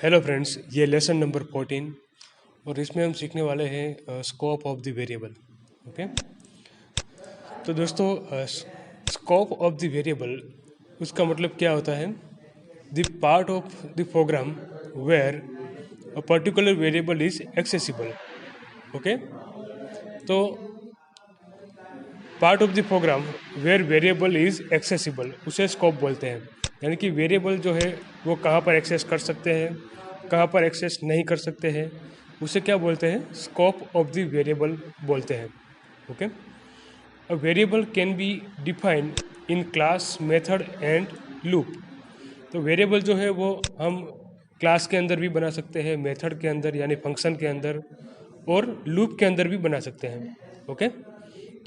Hello friends, ये lesson number 14 और इसमें हम सीखने वाले हैं scope of the variable. Okay, तो दोस्तों स्कोप ऑफ द वेरिएबल उसका मतलब क्या होता है? The part of the program where a particular variable is accessible. Okay, तो part of the program where variable is accessible उसे स्कोप बोलते हैं। यानी कि वेरिएबल जो है वो कहाँ पर एक्सेस कर सकते हैं, कहाँ पर एक्सेस नहीं कर सकते हैं, उसे क्या बोलते हैं? स्कोप ऑफ द वेरिएबल बोलते हैं। Okay, a variable can be defined in class, method and loop. तो वेरिएबल जो है वो हम क्लास के अंदर भी बना सकते हैं, मेथड के अंदर यानी फंक्शन के अंदर, और लूप के अंदर भी बना सकते हैं। ओके,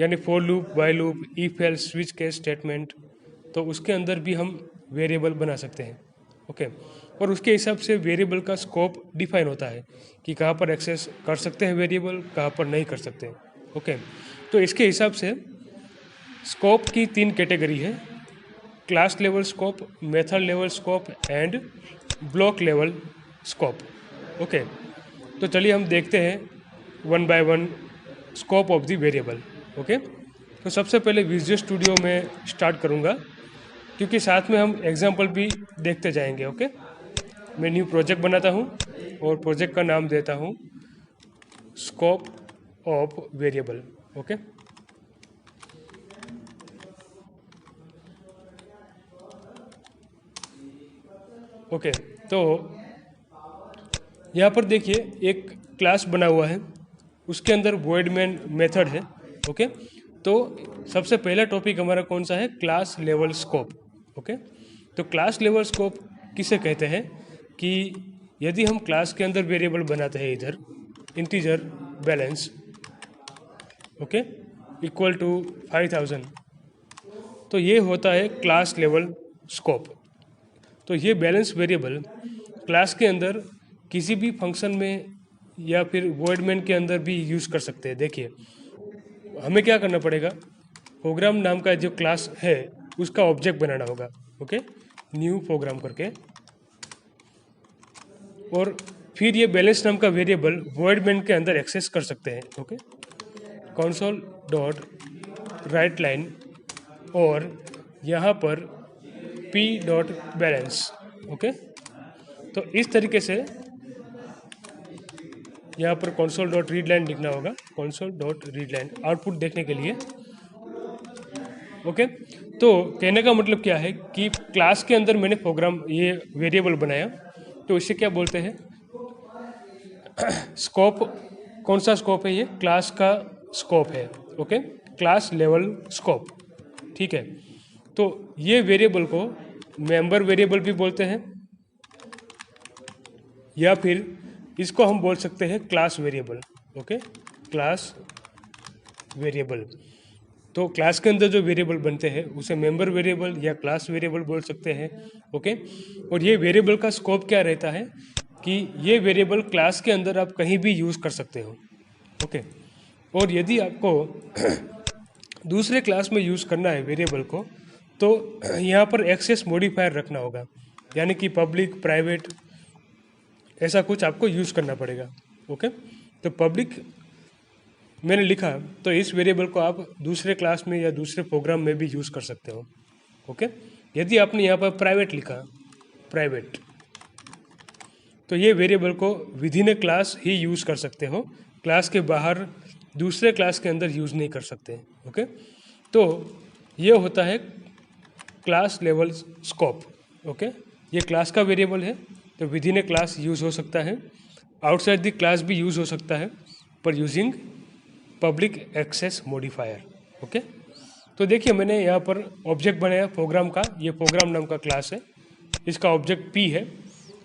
यानी for loop, while loop, if else, switch case statement, तो उसके अंदर भी हम वेरिएबल बना सकते हैं। ओके, और उसके हिसाब से वेरिएबल का स्कोप डिफाइन होता है कि कहाँ पर एक्सेस कर सकते हैं वेरिएबल, कहाँ पर नहीं कर सकते। ओके, तो इसके हिसाब से स्कोप की 3 कैटेगरी है: class level scope, method level scope and block level scope. Okay, तो चलिए हम देखते हैं one by one scope of the variable. Okay, तो सबसे पहले विजुअल स्टूडियो में स्टार्ट करूँगा क्योंकि साथ में हम एग्जाम्पल भी देखते जाएंगे। ओके, मैं न्यू प्रोजेक्ट बनाता हूँ और प्रोजेक्ट का नाम देता हूँ scope of variable. Okay, okay, तो यहाँ पर देखिए एक क्लास बना हुआ है, उसके अंदर void main मेथड है। ओके, तो सबसे पहला टॉपिक हमारा कौन सा है? Class level scope. ओके, तो क्लास लेवल स्कोप किसे कहते हैं कि यदि हम क्लास के अंदर वेरिएबल बनाते हैं, इधर integer balance, okay, equal to 5000, तो ये होता है क्लास लेवल स्कोप। तो ये बैलेंस वेरिएबल क्लास के अंदर किसी भी फंक्शन में या फिर void main के अंदर भी यूज़ कर सकते हैं। देखिए हमें क्या करना पड़ेगा, प्रोग्राम नाम का जो क्लास है उसका ऑब्जेक्ट बनाना होगा। ओके, न्यू प्रोग्राम करके, और फिर ये बैलेंस नाम का वेरिएबल void main के अंदर एक्सेस कर सकते हैं। Okay, console dot right line और यहाँ पर p डॉट बैलेंस। ओके, तो इस तरीके से यहाँ पर console डॉट रीड लाइन लिखना होगा, console dot read line output देखने के लिए। ओके, तो कहने का मतलब क्या है कि क्लास के अंदर मैंने प्रोग्राम ये वेरिएबल बनाया, तो इसे क्या बोलते हैं? स्कोप। कौन सा स्कोप है? ये क्लास का स्कोप है। Okay, class level scope. ठीक है, तो ये वेरिएबल को मेंबर वेरिएबल भी बोलते हैं, या फिर इसको हम बोल सकते हैं class variable. Okay, class variable. तो क्लास के अंदर जो वेरिएबल बनते हैं उसे मेंबर वेरिएबल या क्लास वेरिएबल बोल सकते हैं। ओके, और ये वेरिएबल का स्कोप क्या रहता है कि ये वेरिएबल क्लास के अंदर आप कहीं भी यूज़ कर सकते हो। ओके, और यदि आपको दूसरे क्लास में यूज़ करना है वेरिएबल को, तो यहाँ पर एक्सेस मॉडिफायर रखना होगा, यानी कि पब्लिक, प्राइवेट, ऐसा कुछ आपको यूज़ करना पड़ेगा। ओके, तो पब्लिक मैंने लिखा तो इस वेरिएबल को आप दूसरे क्लास में या दूसरे प्रोग्राम में भी यूज़ कर सकते हो। ओके, यदि आपने यहाँ पर प्राइवेट लिखा, प्राइवेट, तो ये वेरिएबल को with in a class he use कर सकते हो, क्लास के बाहर दूसरे क्लास के अंदर यूज़ नहीं कर सकते। ओके, तो ये होता है क्लास लेवल स्कोप। ओके, ये क्लास का वेरिएबल है तो within a class use हो सकता है, आउटसाइड द क्लास भी यूज़ हो सकता है, पर using public access modifier. Okay, तो देखिए मैंने यहाँ पर ऑब्जेक्ट बनाया प्रोग्राम का, ये प्रोग्राम नाम का क्लास है, इसका ऑब्जेक्ट p है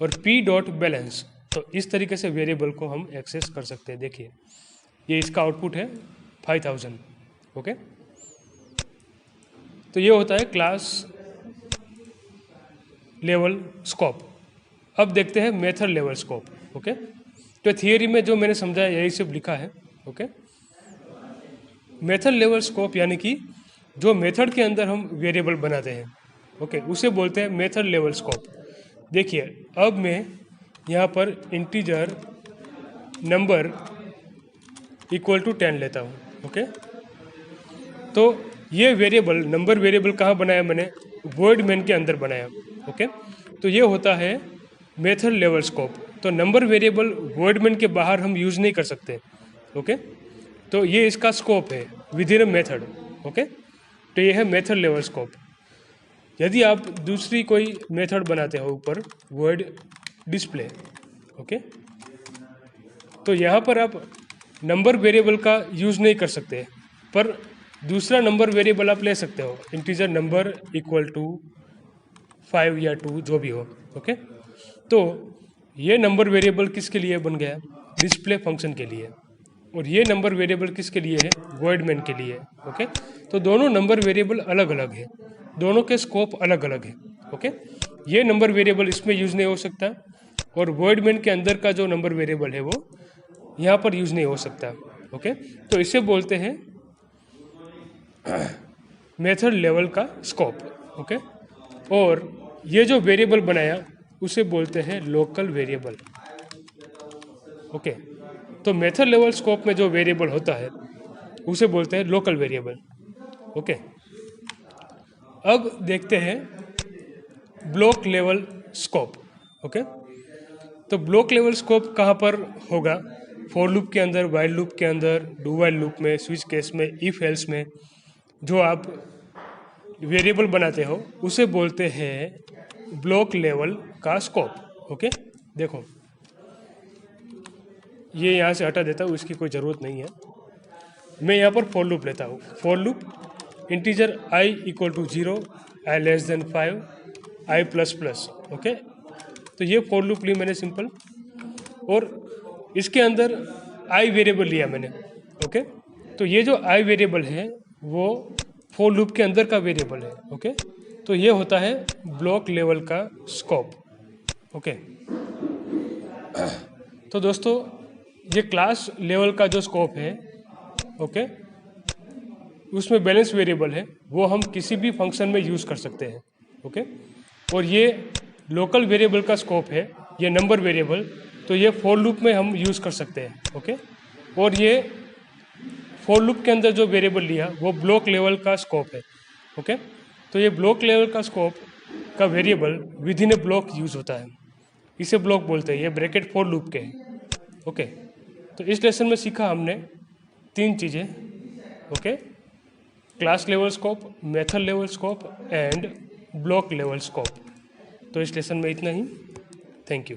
और p डॉट बैलेंस। तो इस तरीके से वेरिएबल को हम एक्सेस कर सकते हैं। देखिए ये इसका आउटपुट है 5000। ओके, तो ये होता है क्लास लेवल स्कोप। अब देखते हैं मेथड लेवल स्कोप। ओके, तो थियरी में जो मैंने समझाया यही सब लिखा है। ओके, मेथड लेवल स्कोप यानी कि जो मेथड के अंदर हम वेरिएबल बनाते हैं, ओके, उसे बोलते हैं मेथड लेवल स्कोप। देखिए अब मैं यहाँ पर इंटीजर नंबर इक्वल टू 10 लेता हूँ। ओके, तो ये वेरिएबल नंबर वेरिएबल कहाँ बनाया मैंने, वॉइड मेन के अंदर बनाया। ओके, तो ये होता है मेथड लेवल स्कोप। तो नंबर वेरिएबल वॉइड मेन के बाहर हम यूज़ नहीं कर सकते। ओके, तो ये इसका स्कोप है with in a method. Okay, तो ये है मेथड लेवल स्कोप। यदि आप दूसरी कोई मेथड बनाते हो ऊपर वर्ड डिस्प्ले, ओके, तो यहाँ पर आप नंबर वेरिएबल का यूज़ नहीं कर सकते, पर दूसरा नंबर वेरिएबल आप ले सकते हो, इंटीजर नंबर इक्वल टू 5 या 2 जो भी हो। ओके, तो ये नंबर वेरिएबल किसके लिए बन गया, डिस्प्ले फंक्शन के लिए, और ये नंबर वेरिएबल किसके लिए है, वॉइड मेन के लिए। ओके, तो दोनों नंबर वेरिएबल अलग अलग है, दोनों के स्कोप अलग अलग है। ओके, ये नंबर वेरिएबल इसमें यूज़ नहीं हो सकता, और वॉइड मेन के अंदर का जो नंबर वेरिएबल है वो यहाँ पर यूज़ नहीं हो सकता। ओके, तो इसे बोलते हैं मेथड लेवल का स्कोप। ओके, और ये जो वेरिएबल बनाया उसे बोलते हैं लोकल वेरिएबल। ओके, तो मेथड लेवल स्कोप में जो वेरिएबल होता है उसे बोलते हैं लोकल वेरिएबल। ओके, अब देखते हैं ब्लॉक लेवल स्कोप। ओके, तो ब्लॉक लेवल स्कोप कहाँ पर होगा, फॉर लूप के अंदर, वाइल लूप के अंदर, डू वाइल लूप में, स्विच केस में, इफ एल्स में जो आप वेरिएबल बनाते हो उसे बोलते हैं ब्लॉक लेवल का स्कोप। ओके, देखो ये यहाँ से हटा देता हूँ, इसकी कोई ज़रूरत नहीं है। मैं यहाँ पर फॉर लूप लेता हूँ, for loop integer i equal to 0, i less than 5, i plus plus. Okay, तो ये फॉर लूप ली मैंने सिंपल, और इसके अंदर i वेरिएबल लिया मैंने। ओके, तो ये जो i वेरिएबल है वो फॉर लूप के अंदर का वेरिएबल है। ओके, तो ये होता है ब्लॉक लेवल का स्कोप। ओके, तो दोस्तों ये क्लास लेवल का जो स्कोप है, ओके, उसमें बैलेंस वेरिएबल है, वो हम किसी भी फंक्शन में यूज़ कर सकते हैं। ओके, और ये लोकल वेरिएबल का स्कोप है, ये नंबर वेरिएबल, तो ये फॉर लूप में हम यूज़ कर सकते हैं। ओके, और ये फॉर लूप के अंदर जो वेरिएबल लिया वो ब्लॉक लेवल का स्कोप है। ओके, तो ये ब्लॉक लेवल का स्कोप का variable with in A block use होता है, इसे ब्लॉक बोलते हैं, ये ब्रैकेट फॉर लूप के हैं। ओके, तो इस लेसन में सीखा हमने 3 चीज़ें। Okay, class level scope, method level scope and block level scope. तो इस लेसन में इतना ही। Thank you.